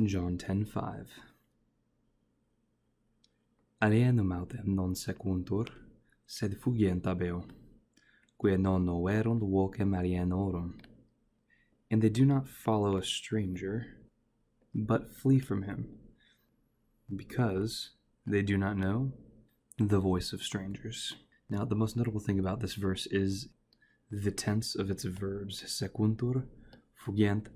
John 10:5. Alienum autem non sequuntur, sed fugient abeo, quia non noverunt vocem alienorum. And they do not follow a stranger, but flee from him, because they do not know the voice of strangers. Now, the most notable thing about this verse is the tense of its verbs, sequuntur, fugient,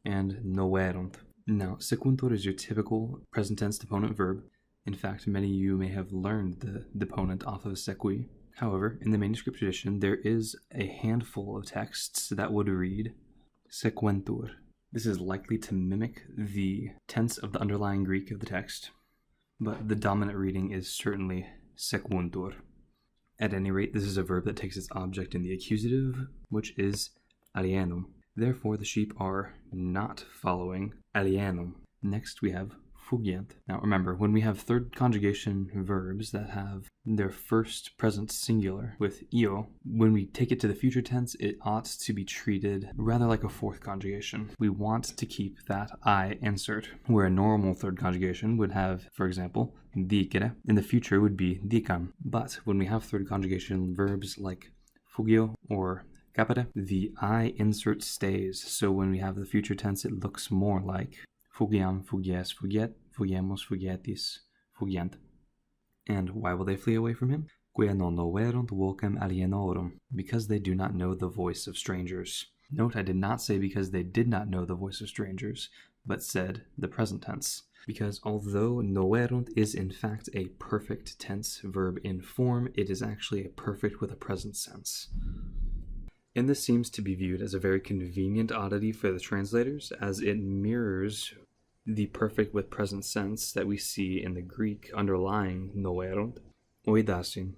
and noverunt. Now, sequuntur is your typical present tense deponent verb. In fact, many of you may have learned the deponent off of sequi. However, in the manuscript tradition, there is a handful of texts that would read sequentur. This is likely to mimic the tense of the underlying Greek of the text, but the dominant reading is certainly sequuntur. At any rate, this is a verb that takes its object in the accusative, which is alienum. Therefore, the sheep are not following alienum. Next, we have fugient. Now remember, when we have third conjugation verbs that have their first present singular with io, when we take it to the future tense, it ought to be treated rather like a fourth conjugation. We want to keep that I insert, where a normal third conjugation would have, for example, dicere, in the future would be dicam. But when we have third conjugation verbs like fugio or capere, the I insert stays, so when we have the future tense, it looks more like fugiam, fugies, fugiet, fugiemos, fugietis, fugient. And why will they flee away from him? Quia non noverunt vocem alienorum, because they do not know the voice of strangers. Note, I did not say because they did not know the voice of strangers, but said the present tense. Because although noverunt is in fact a perfect tense verb in form, it is actually a perfect with a present sense. And this seems to be viewed as a very convenient oddity for the translators, as it mirrors the perfect with present sense that we see in the Greek underlying noverunt, oidasin,